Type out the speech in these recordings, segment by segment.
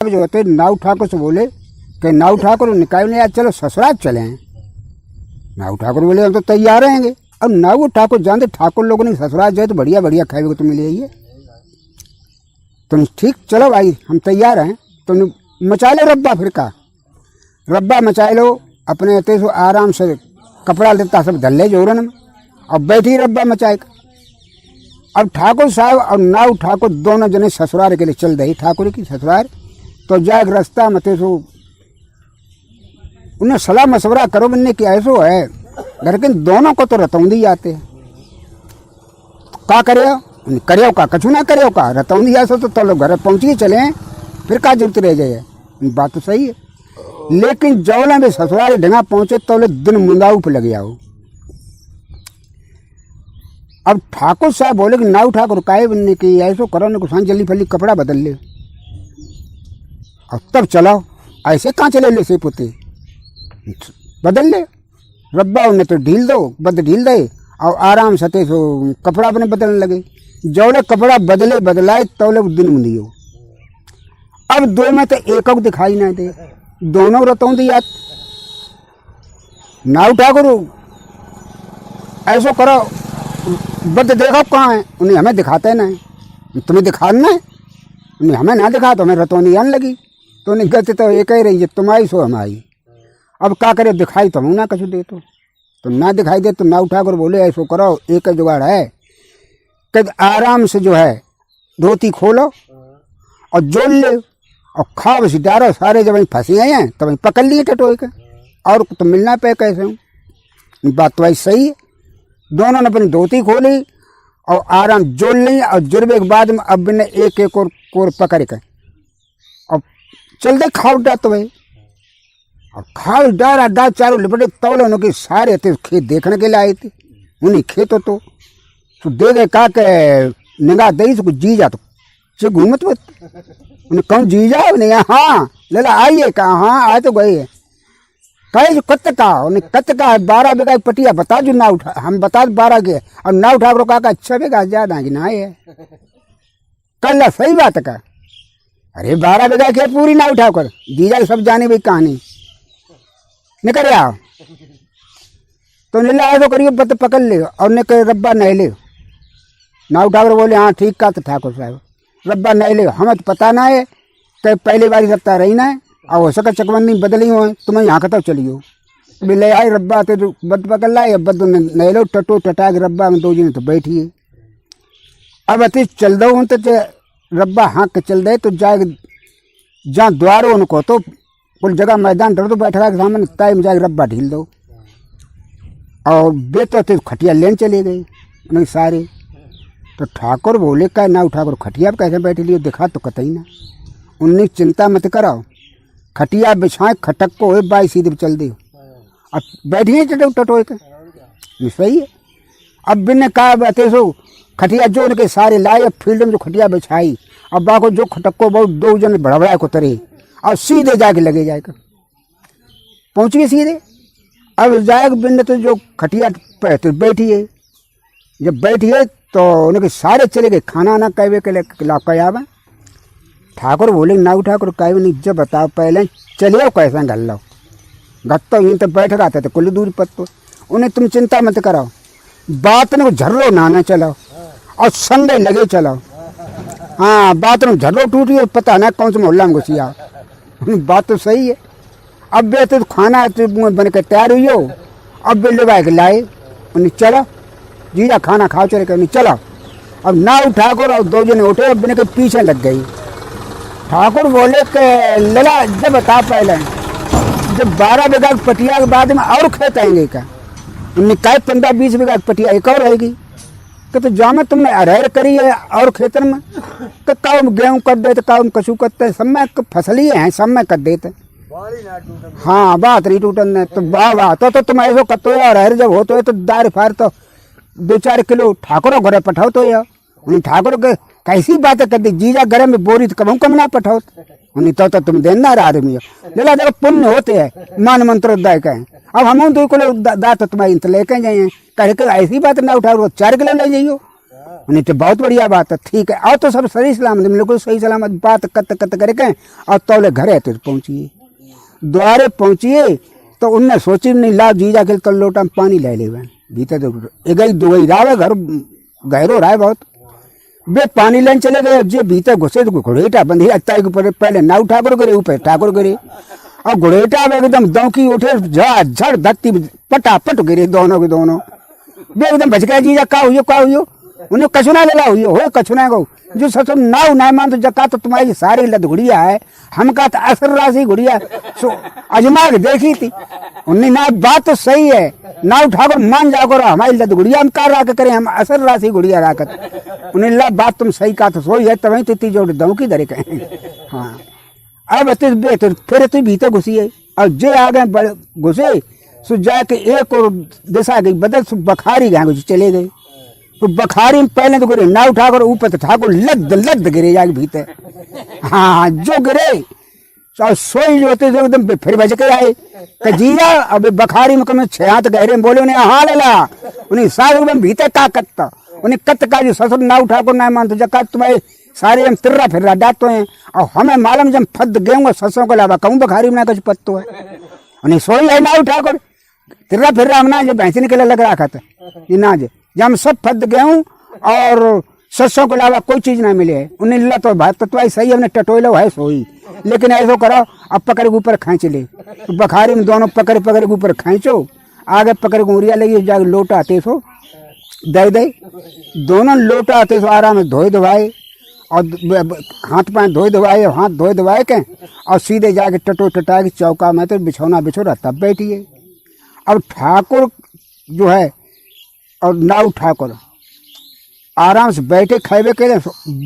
जो होते नाऊ ठाकुर से बोले कि नाऊ ठाकुर निकाय ने यार चलो ससुराल चले हैं। नाऊ ठाकुर बोले हम तो तैयार रहेंगे। अब नाऊ ठाकुर जानते ठाकुर लोगों ने ससुराल जाए तो बढ़िया बढ़िया खाएगा तो मिले ही है। तुम ठीक चलो भाई हम तैयार हैं। तुम मचा लो रब्बा फिरका, रब्बा मचा लो अपने अते से आराम से कपड़ा लेता सब धल्ले जोरन में अब बैठी रब्बा मचाए। अब ठाकुर साहब और नाऊ ठाकुर दोनों जने ससुराल के लिए चल रही ठाकुर की ससुराल। तो जाए रास्ता मते सो उन्हें सलाह मशवरा करो बनने की ऐसो है लेकिन दोनों को तो रतौंदी आते हैं। का करियो का कछु ना करियो का रतौंदी ऐसा तो लोग घर पहुँचिए चले हैं फिर का जरूरत रह जाए। बात तो सही है लेकिन जौला में ससुराल ढंगा पहुंचे तो दिन मुंदाऊ पे लग जाओ। अब ठाकुर साहब बोले कि नाऊ ठाकुर काहे बनने की ऐसो करो ना कुछ जल्दी फल्ली कपड़ा बदल ले और तब चलाओ। ऐसे कहाँ चले ले से पुते बदल ले रब्बा उन्हें तो ढील दो बद ढील दे और आराम से तो कपड़ा अपने बदलने लगे। जौले कपड़ा बदले बदलाए तौले दिन मुंदियो। अब दो में तो एक दिखाई ना दे दोनों रतौंदी याद। नाऊ ठाकुर ऐसो करो बद देखो कहाँ है उन्हें हमें दिखाते ना तुम्हें दिखाना है उन्हें हमें ना दिखा तो हमें रतौंदी आने लगी। तो उन्हें गलती तो एक ही रही है तुम्हारी सो हमारी। अब क्या करे दिखाई तो हम ना कछु दे तो ना दिखाई दे तो नाऊ ठाकुर बोले ऐसो करो एक जुगाड़ है कि आराम से जो है धोती खोलो और जोड़ ले और खाओ बस डारो सारे जब फंसी आए हैं तब पकड़ लिए टटोए के और तो मिलना पे कैसे हूँ। बात तो ऐसी सही है। दोनों ने अपनी धोती खोली और आराम जोड़ ली और जुड़वे के बाद में अब ने एक एक और कोर पकड़ के और चल दे खाओ डा तो भाई और खाओ डारा डा चारों लिपटे तौले उनके सारे थे खेत देखने के लिए आए थे। उन्हीं खेतों तो दे गए का के निगाह दई तो जी जा तो घूमत उन्हें कौन जी जाओ नहीं हाँ लला आइए कहा हाँ आए तो गए कहे जो कत्त का उन्हें कत्त का 12 बीघा पटिया बता जो ना उठा हम बता 12 के और ना उठा करो का 6 बीघा ज्यादा कि ना है कल सही बात का। अरे 12 बीघा के पूरी ना उठा कर जीजा सब जाने भाई कहानी निकल आओ तो नीला आए तो करिए बत पकड़ ले और ने कहे रब्बा नहीं ले। नाऊ ठाकुर बोले हाँ ठीक का तो ठाकुर साहब रब्बा नहीं ले हमें तो पता ना है कि पहली बारी रफ्ता रही ना है और हो सका चकबंदी बदली हो तुम्हें यहाँ का तब चलियो ले आए रब्बा तो बद पकड़ लाए बद नहीं लो टटो टटा के रब्बा में 2 जने तो बैठिए। अब अति चल दो तो रब्बा हाँ के चल दे तो जाए जहाँ द्वार हो उनको तो कुल जगह मैदान डर दो बैठा के सामने तय में जाके रब्बा ढील दो और बेहतर तो खटिया लेन चले गए उन्हें सारे। तो ठाकुर बोले का नाऊ ठाकुर खटिया पर कैसे बैठे लिए दिखा तो कतई ना। उन्हें चिंता मत कराओ खटिया बिछाए खटक को एक बाई सीधे चल दे अब बैठिए टटो टटोए के सही है। अब बिन कहा बते सो खटिया जो उनके सारे लाए फील्ड में जो खटिया बिछाई अब बाको जो खटक को बहुत 2 जने बड़ा को तरे और सीधे जाके लगे जाएगा पहुँच गए सीधे। अब जाए बिन तो जो खटिया तो बैठिए जब बैठिए तो उनके सारे चले गए खाना ना कहवे के लाभ। ठाकुर बोले नाऊ ठाकुर कहवे नहीं जब बताओ पहले चलिए कैसा गल लो गत्तो यूँ तो बैठ रहा था तो कुल दूर पत्तो उन्हें तुम चिंता मत कराओ बात ने झर्रो नाना चलाओ और संडे लगे चलाओ। हाँ बात में झर्रो टूटी पता ना कौन से मोहल्ला में घुसिया बात तो सही है। अब वे तो खाना बन के तैयार हुई हो अब वे लगा के लाए उन्हें चलो जीजा खाना खाओ चले कर चलो। अब नाऊ ठाकुर और 2 जने उठे अब के पीछे लग गई। ठाकुर बोले कि लला जब बता पहले जब 12 बीघा पटिया के बाद में और खेत आएंगे क्या उन्हें कहे 15-20 बीघा पटिया एक और रहेगी कि तो जामे तुमने अरहर करी है और खेतर में तो काम गेहूँ कर देते काम कछु करते सब में फसल ही है सब में कर देते। हाँ बात नहीं टूटन तो वाह तो तुम ऐसा करते हो अरहर जब होते हो तो दार फार तो 2-4 किलो ठाकुर घरे पठाओ तो यार उन्हें ठाकुर के कैसी बातें कर दी जीजा घरे में बोरी तो कम ना पठाओ उन्हें तो तुम देना आदमी हो लेला जब पुण्य होते हैं मान मंत्र दाय का अब हम 2 किलो दात तुम्हारी लेके जाइए कह के ऐसी बात ना उठाओ 4 किलो ले जाइयो उन्हें तो बहुत बढ़िया बात है, ठीक है। और तो सब सही सलामत, बिल्कुल सही सलामत बात कत करके और तौले घर आते पहुँचिए, द्वारे पहुँचिए तो उनने सोची नहीं ला जीजा के कल लोटा में पानी ले ले भीतर तो एक गई दो गई राव घर गहरो रहा है बहुत। वे पानी लेने चले गए, जो भीतर घुसे तो घुड़ेटा बंधी अत्ता के ऊपर पहले नाव ठाकुर करे ऊपर ठाकुर करे और घुड़ेटा में एकदम दौकी उठे झड़ धरती पटापट गिरे दोनों के दोनों। वे एकदम बच गया जीजा का हुई उन्हें कछुना लगा हुई हो कछुना गो जो सच नाव ना मान तो जका तो तुम्हारी सारी लद गुड़िया है, हमका तो असर राशि गुड़िया सो अजमा के देखी थी। उन्हें ना बात तो सही है, नाव ठाकुर मान जाकर हमारी लद गुड़िया हम कार राख करें, हम असर राशि गुड़िया राकत उन्हें ला बात तुम सही का तो सोई है तभी तिथि जोड़ दऊ की दरे कहें। हाँ अब बेहतर फिर तू भीतर घुसी है और जे आ गए घुसे सो जाके एक और दिशा गई बदल सो बखारी गए चले गए। तो बखारी में पहले तो गिरे नाव ठाकुर ऊपर तो ठाकुर लद गिरे जाके भीतर। हाँ जो गिरे और सोई जो होते एकदम फिर बच के आए जीरा अब बखारी में कम 6 हाथ गहरे में बोले उन्हें हाँ लेला उन्हें सारे एकदम भीतर का कत्ता उन्हें कत्त का जो ससुर नाव ठाकुर ना मानते जब तुम्हारे सारे हम तिर्रा फिर डाटते हैं और हमें मालूम जब फद गेहूँ ससों के अलावा कहूँ बखारी में ना कुछ पत्तो है। उन्हें सोई है नाव ठाकुर तिर्रा फिर हमना जो भैंसी निकले लग रहा था ये ना जे जब हम सब फद गेहूँ और ससों के अलावा कोई चीज ना मिले है उन्हें ला तो बात तो सही हमने टटोलो है सोई लेकिन ऐसा करो अब पकड़ के ऊपर खींच ले तो बखारी में दोनों पकड़ के ऊपर खींचो आगे पकड़ के उरिया लगी जाके लोटा आते सो दे दोनों लोटा आते सो आराम में धोए धोवाए और हाथ पाँव धोए धोवाए हाथ धोए धोवाए के और सीधे जाके टटा के चौका में तो बिछौना बिछोरा तब बैठिए। अब ठाकुर जो है और नाव ठाकुर आराम से बैठे खाए के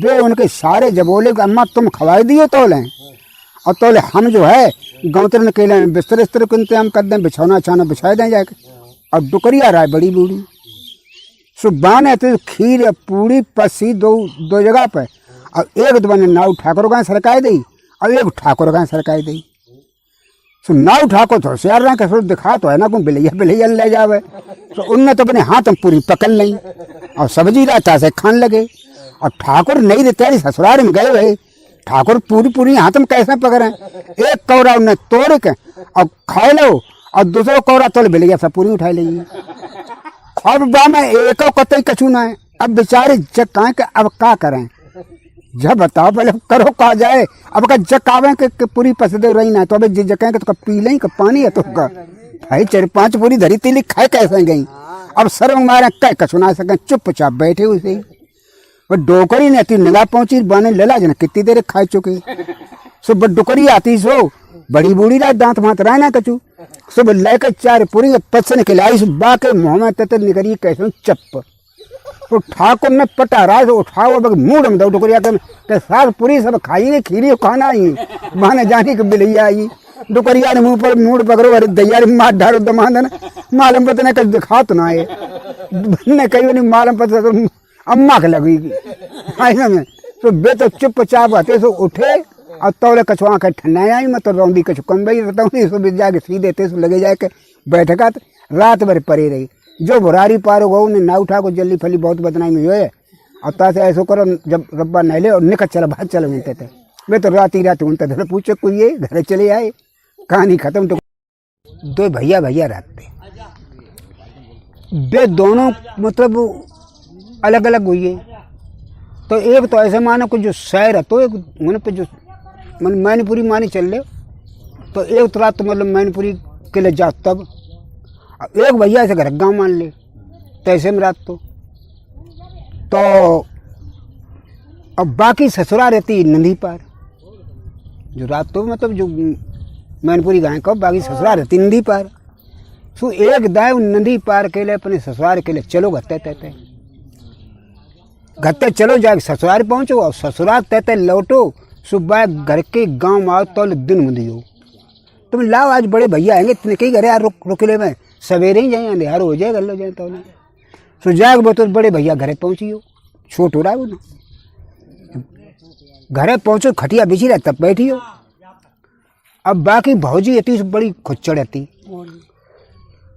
वे उनके सारे जबोले के अम्मा तुम खवाई दिए तोले और तोले हम जो है गौतर के लिए बिस्तर के इंतजाम कर दें बिछौना छाना बिछा दें जाके और डुकरिया रहा है बड़ी बूढ़ी सुबह ने तो खीर पूरी पसी दो जगह पर और एक बने नाव ठाकुर का सरकाई दी और एक ठाकुर का सरकाई दी। सो नाव ठाकुर तो होशियार रहा कसो दिखा तो है ना कोई बिलैया ले जावे तो उनने तो अपने हाथ में पूरी पकड़ ली और सब्जी रहता से खान लगे और ठाकुर नहीं रहते तेरी ससुराल में गए हुए ठाकुर पूरी हाथ में कैसे पकड़े एक कौरा उन्हें तोड़ के और खाए लो और दूसरा कौरा तोड़ बिलैया सब पूरी उठा लेगी। अब बा में एक कतई कछू ना है अब बेचारे जकाएं के अब क्या करें जब बताओ पहले करो कहा जाए अब का जकावे के पूरी पसंद रही ना तो अब जकाएं तो पी लें का पानी है तो का भाई 4-5 पूरी धरी तीली खाए कैसे गई अब सर मारे कह कछू ना सके चुपचाप बैठे उसे वो डोकरी ने आती निगाह पहुंची बाने लला जना कितनी देर खा चुके सो डुकरी आती सो बड़ी बूढ़ी रात दांत मात रहा ना कचू सब लेकर 4 पूरी पसने के लाई बा के मुँह में तत निकली कैसे चप्प तो ठाकुर ने पटा राज उठाओ मूड में दो डुकरिया के साथ पूरी सब खाई खीरी खाना आई माने जाने के बिलैया आई डुकरिया ने मुंह पर मूड पकड़ो अरे दैया मार ढारो दमादन मालूम पता नहीं कल दिखा तो ना आए ने कही नहीं मालूम पता तो अम्मा के लगी ऐसा में तो बे तो चुपचाप आते सो उठे और तौले कछुआ के ठंडा आई मैं तो रौंदी कछु कम बई रतौनी सो जाके सीधे ते लगे जाके बैठका रात भर परे रही जो भरारी पार हो ने ना उठा को जल्दी फली बहुत बदनामी हुए और तासे ऐसा करो जब रब्बा नहले और निकल चला बाहर चलो मिलते थे वे तो रात ही रात उनते घर पूछे कोई ये घर चले आए कहानी खत्म। तो 2 भैया रहते वे दोनों मतलब अलग अलग हुई है तो एक तो ऐसे मानो कुछ जो शहर है तो एक मैंने पे जो मैनपुरी मानी चल ले तो एक रात तो मतलब मैनपुरी के लिए जाओ तब एक भैया ऐसे घर गाँव मान ले तैसे में रात तो अब बाकी ससुरा रहती नंदी पार जो रात तो मतलब जो मैनपुरी गाय को बाकी ससुरा रहती नंदी पार सो एक दाय नंदी पार के लिए अपने ससुराल के लिए चलो घत्ते चलो जाके ससुराल पहुँचो और ससुराल तहते लौटो सुबह घर के गाँव आओ तो दिन मुदियो तुम लाओ आज बड़े भैया आएंगे इतने कई घर यार रुकले में सवेरे ही जाए अंधेर हो जाए गलो जाए तो ना सो जाग बोतो बड़े भैया घरे पहुँचियो छोट हो रहा है वो ना घरे पहुँचो खटिया बिछी रहा तब बैठियो। अब बाकी भौजी इतनी बड़ी खुच्चड़ रहती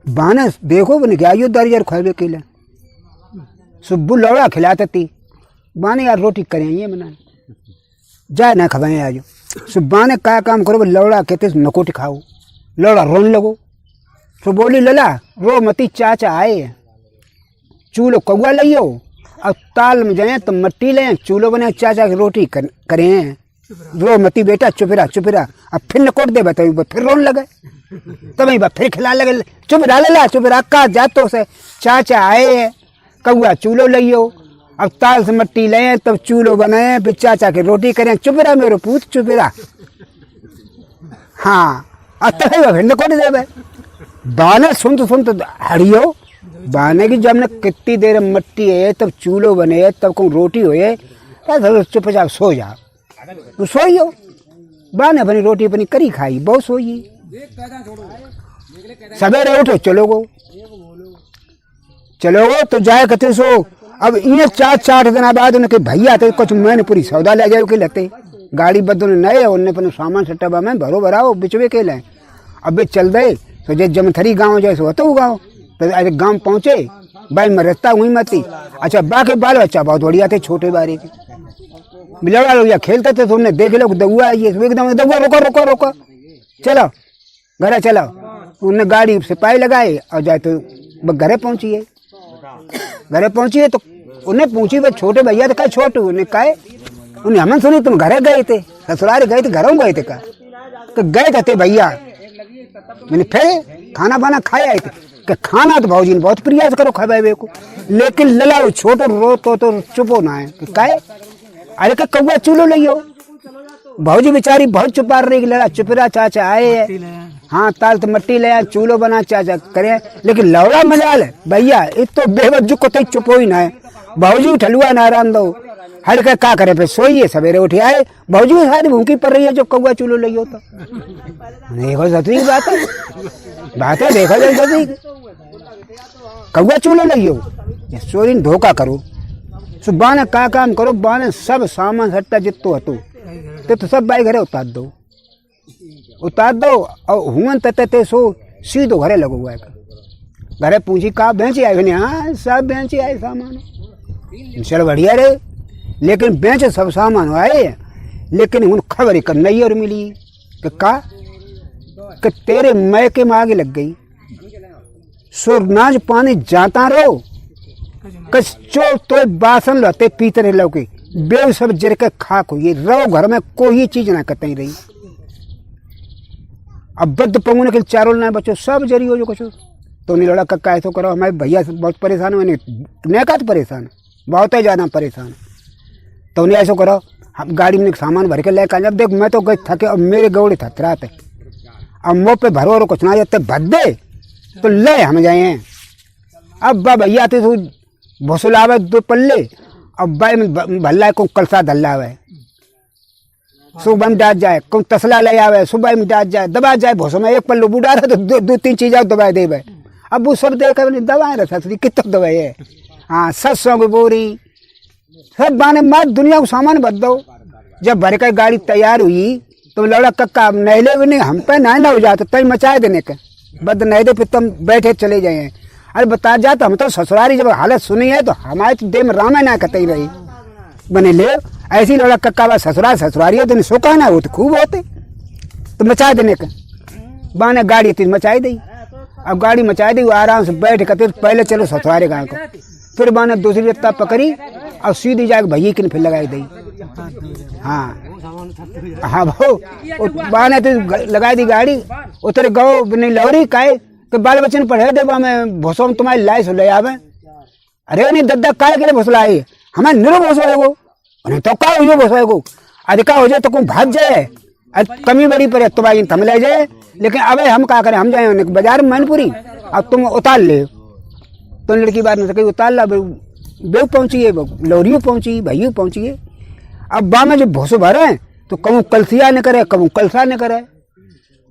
बानस देखो बन क्या यो दारी यार खाए के लिए सुब्बू लौड़ा खिलाती बाने यार रोटी करें ये मना जाए ना खवाएं आज सुबह ने क्या काम करो लौड़ा कहते नकोट खाओ लौड़ा रोने लगो तो बोली लला रो मती चाचा आए चूल्हो कौआ लियो अब ताल में जाए तो मट्टी लें चूल्हो बने चाचा की रोटी करें रो मती बेटा चुप रहा अब फिर नकोट दे बताओ फिर रोने लगे तभी फिर खिला लगे चुप रहा का जातो से चाचा आए कौआ चूल्हो लियो अब ताल से मट्टी लें तब चूल्हो बनाए फिर चाचा की रोटी करें चुप रहा मेरे पूत चुप रहा हाँ अब तभी फिर नकोट दे बाने सुन तो हड़ियो बाने की जब ने कितनी देर मट्टी है तब चूल्हो बने तब को रोटी होए चुपचाप सो जाओ तो सोइयो बाने अपनी रोटी अपनी करी खाई बहुत सोई सवेरे उठो चलोगो तो जाए कहते सो अब इन्हें 4 दिन बाद उनके भैया थे कुछ मैंने पूरी सौदा ले जाए के लेते गाड़ी बदल नए उन्हें अपने सामान सट्टा में भरो भराओ बिचवे के लें अब वे चल गए तो जब जमथरी गाँव जैसे होता वो गाँव तो अरे गाँव पहुँचे भाई मैं रस्ता हुई मती अच्छा बाकी बाल बच्चा बहुत बढ़िया थे छोटे बारे के लड़ा लोग खेलते थे तो उन्हें देख लो दउआ ये एकदम दउआ रोको चलो घर चलो उन्हें गाड़ी से पाई लगाए और जाए तो घरे पहुंची तो उन्हें पूछी भाई छोटे भैया तो क्या छोटे उन्हें कहे उन्हें हमने सुनी तुम घरे गए थे ससुराल गए थे घरों गए थे का तो गए थे भैया मैंने फिर खाना बाना खाए आए थे कि खाना तो भाजी ने बहुत प्रयास करो खावे को लेकिन लला छोटो रो तो चुपो ना है कि काहे अरे का कौआ चूल्हो लियो भाजी बेचारी बहुत चुपा रही लड़ा चुपरा चाचा आए हाँ ताल तो मट्टी ले चूल्हो बना चाचा करे लेकिन लौड़ा मजाल है भैया इत तो बेवजू को तो चुपो ही ना है भाजी ठलुआ नारायण दो हर का क्या करे फिर सोइए सवेरे उठे आए भाजी सारी भूखी पड़ रही है जो कौआ चूल्हो लियो तो देखो सती बात है देखो जाए सती कौआ चूल्हो लियो चोरी धोखा करो सुबह ने क्या काम करो बाने सब सामान हटता जितो हतो तो सब बाई घरे उतार दो और हुआ तते सो सीधो घरे लगो हुआ है घरे पूछी का बेंची आई हाँ सब बेंची आए सामान चलो बढ़िया रे लेकिन बेंच सब सामान आए लेकिन उन खबर कर नहीं और मिली कि तेरे मैके में आगे लग गई सुरनाज पानी जाता रहो कच्चो तो बासन लते पीते लौके बेव सब जर के खाक हो ये रहो घर में कोई चीज ना करते ही रही अब बद पंगुने के चारों ना बच्चों सब जरी हो जो कुछ तो नहीं लड़ा कक्का ऐसा करो हमारे भैया से बहुत परेशान हुए नहीं का तो परेशान बहुत ही ज़्यादा परेशान तो उन्हें ऐसा करो हम गाड़ी में सामान भर के लेकर जब देख मैं तो गई थके अब मेरे गौड़े थतराते अब मुँह पे भरो और कुछ ना जाते भद्दे तो ले हम जाए अब बा भैया थे तो भोसलावे 2 पल्ले अब भाई में भल्ला को कलसा धल्लावे सुबह में डाट जाए को तसला ले आवे सुबह में डाट जाए दबा जाए भोसो में 1 पल्लू बुढ़ा रहे तो 2-3 चीज़ दवाई दे अब वो सब देख दवाएं रहा ससुरी कितना दवाई है हाँ 700 की बोरी सब बाने मार दुनिया को सामान बद दो जब भर कर गाड़ी तैयार हुई तो लौड़ा कक्का नहले भी नहीं हम पे ना हो जाते तभी मचाए देने के बद नहीं दे फिर तुम बैठे चले जाए अरे बता जाता हम तो ससुरारी जब हालत सुनी है तो हमारे तो देह में रामायण ना कतई रही बने ले ऐसी लौड़ा कक्का बा ससुरारी है तो सोखा ना हो तो खूब होते तो मचा देने का बाने गाड़ी थी मचाई दी अब गाड़ी मचाई दी आराम से बैठ कर पहले चलो ससुरारे गाँव को फिर बाने दूसरी रत्ता पकड़ी और सीधी जाकर भैया की फिर लगाई दी हाँ भाव बाने तो लगाई दी गाड़ी उतरे गौ नहीं लौरी काए तो बाल बच्चे ने पढ़े दे मैं भोसो में तुम्हारी लाइस ले आवे अरे नहीं दद्दा काय के भोसला हमें निरो भोसो उन्हें तो का हो भोसो अधिका हो जाए तो कोई भाग जाए कमी बड़ी पड़े तुम्हारी थम ले जाए लेकिन अब हम क्या करें हम जाए बाजार में मैनपुरी अब तुम उतार ले तो लड़की बात नहीं सके उतार ला बेव पहुंची लौरियों पहुंची भैया पहुंची अब बा में जब भोसो भरे तो कहूँ कलसिया न करे कहूँ कलसा न करे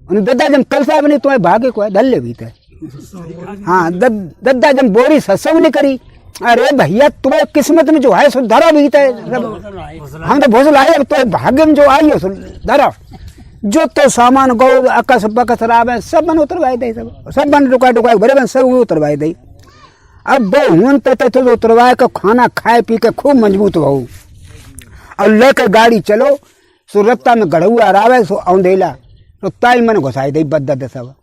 उन्हें दद्दा जब कलसा बनी तुम्हें भागे को धल ले भी थे हाँ दद्दा जब बोरी सत्संग नहीं करी अरे भैया तुम्हारी किस्मत में जो है सो धरा भी थे हम तो भोसो लाए तुम्हें भाग्य में जो आई हो सो धरा जो तो सामान गौ अकस बकस रावे सब बन उतरवाए दे सब बन रुका भरे बन सब उतरवाए दे अब बहुन तो उतरवाए का खाना खाए पी के खूब मजबूत बहु और लेकर गाड़ी चलो सो रत्ता में गढ़ुआ रावे सो औंधेला तो ताई मन घुसाई दे बद्दा सब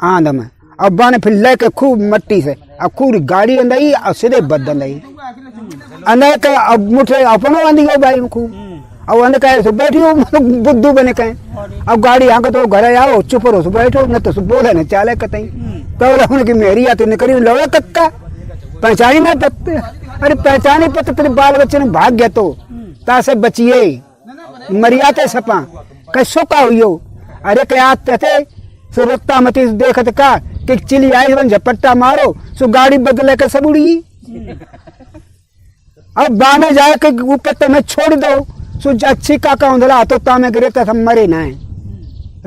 आंध में अब बाने फिर लेके खूब मट्टी से अब खूब गाड़ी अंदई और सीधे बदन दई अंदर के अब मुठे अपनो अंदी गो भाई खूब अब अंदर कहे सो बैठी हो बुद्धू बने कहे अब गाड़ी आके तो घर आओ चुप रहो सो बैठो न तो बोले न चाले कतई तो उन्हें की मेरी आती न करी लौड़ा कक्का पहचानी ना पत्ते अरे पहचानी पत्ते तेरे बाल बच्चे ने भाग गया तो तासे बचिए मरियाते सपा कैसो का हुई अरे क्या थे सो रत्ता मती देखत का कि चिली आई बन झपट्टा मारो सो गाड़ी बदले के सब उड़ी अब बाने जाए के ऊपर तुम्हें छोड़ दो सो अच्छी का उंधला तो तामे गिरे तो मरे ना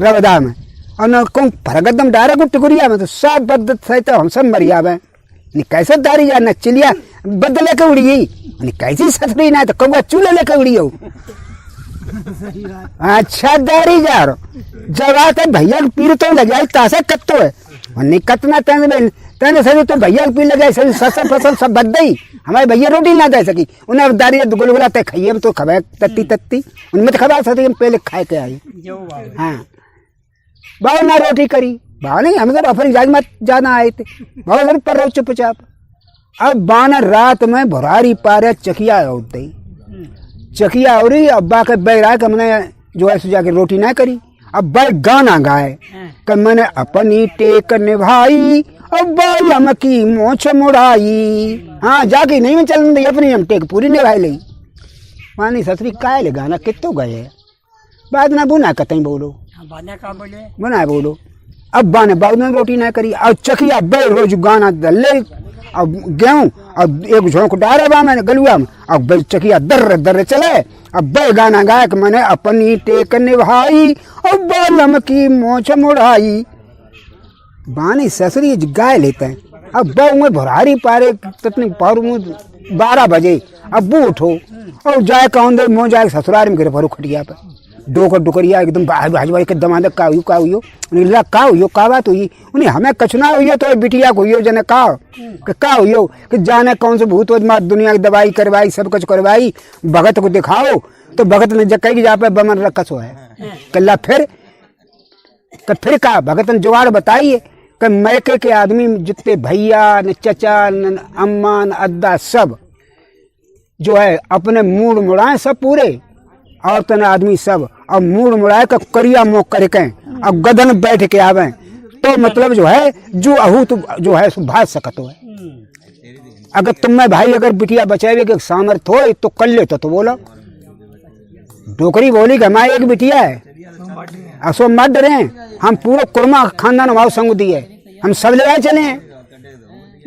रवदा में और न कौन फरगदम डायरेक्ट टुकड़िया में तो सब बदत सही तो हम सब मरिया में कैसे दारी जा न चिलिया बदले के उड़ी कैसी ससुरी ना तो कौआ चूल्हे लेके उड़ी हो अच्छा दारी जा रहा जब आते भैया पीर तो लग जाए तासे कत्तो है नहीं कतना तेने सभी तो भैया पीर लग जाए सभी फसल फसल सब बद गई हमारे भैया रोटी ना दे सकी उन्हें दारी गुलगुला ते खाइए तो खबे तत्ती तत्ती उनमें तो खबा सकती पहले खाए के आई हाँ बाबू ना रोटी करी बाबा नहीं हम तो अपनी जाग मत जाना आए थे बाबा सर पर रहो चुपचाप अब बाना रात में भरारी पारे चकिया होते चकिया हो रही अब्बा के बैरा के मैंने जो है जाके रोटी ना करी अब भाई गाना गाए कि मैंने अपनी टेक निभाई अब्बा लमकी मोछ मुड़ाई हाँ जाके नहीं में चलन दी अपनी हम टेक पूरी निभाई ली मानी ससुरी काय ले गाना कितो गए बाद ना बुना कतई बोलो बुना बोलो अब बाने बाद में रोटी ना करी अब चकिया बैल रोज गाना दल्ले अब गेहूं अब एक झोंक डारे बा मैंने गलुआ में अब बैल चकिया दर्र दर्र चले अब बैल गाना गायक मैंने अपनी टेक निभाई अब बालम की मोछ मुड़ाई बानी ससुरी गाय लेते हैं अब बहु में भरारी पारे ततनी पारू में 12 बजे अब बू उठो और जाए कौन दे मोह जाए ससुराल में गिरे भरू खटिया पे डोकर डुकरिया एकदम भाजवाई के दमादक का हुई उन्हें का हुई का बात हुई उन्हें हमें कछना हुई तो बिटिया को हुई जने का हुई कि जाने कौन से भूत मार दुनिया की दवाई करवाई सब कुछ करवाई भगत को दिखाओ तो भगत ने जब कही जा पे बमन रखस हो है कल्ला फिर का भगत ने जुगाड़ बताइए कि मैके के आदमी जितने भैया न चचा न अम्मा न अद्दा सब जो है अपने मूड मुड़ाए सब पूरे और तने आदमी सब अब मूड मुड़ाए का करिया मुँह करके अब गदन बैठ के आवे तो मतलब जो है जो अहूत जो है भाज सकत है अगर तुम्हें भाई अगर बिटिया बचावे के सामर्थ हो तो कर ले तो बोलो डोकरी बोली कि हमारी एक बिटिया है असो मत डरे हम पूरा कुर्मा खानदान भाव संग दिए हम सब लगाए चले हैं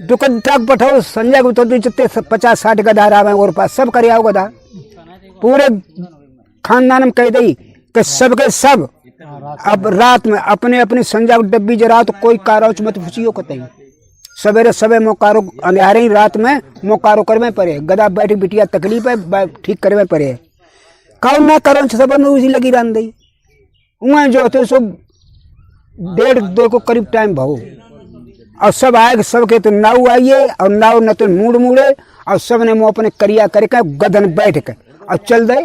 दुकान ट्रक पठाओ संजय को तो जितने 50-60 गधा रहा और पास सब कर आओ गधा पूरे खानदान में कह दी कि सबके सब अब रात में अपने अपनी संजय को डब्बी जरा तो कोई कारोच मत फुसियो कतई सवेरे सबे मोकारो अंधारे ही रात में मोकारो करवे पड़े गधा बैठी बिटिया तकलीफ है ठीक करवे पड़े कौन ना करो सब उसी लगी रन दी उमें जो होते सो 1:30-2 को करीब टाइम भाव और सब आए सबके तो नाव आइए और नाव न तो मूड मूड़े और सब ने मुँह अपने करिया करके गदन बैठ के और चल दे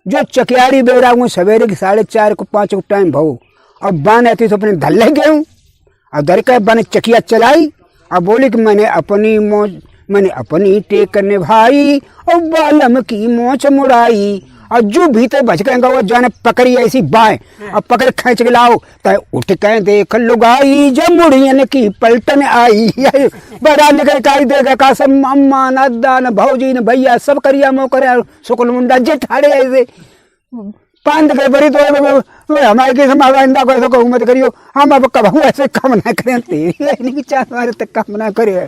जो चकियारी बेरा हूँ सवेरे के 4:30 को 5 को टाइम भाव और बान आती तो अपने धल्ले गए हूँ और धर के बाने चकिया चलाई और बोली कि मैंने अपनी टेक निभाई और बालम की मोछ मुड़ाई और जो भीतर बच गए वो जाने पकड़ी ऐसी बाएं और पकड़ खींच के लाओ तो उठ के देख लुगाई जब मुड़ियन की पलटन आई बड़ा निकल का देगा का सब अम्मा न अद्दा न भौजी न भैया सब करिया मो करे सुकुल मुंडा जेठाड़े ऐसे पांच के बड़ी तो हमारे के समाइंदा को ऐसा मत करियो हम अब कब ऐसे काम ना करें तेरी चार तक काम ना करे।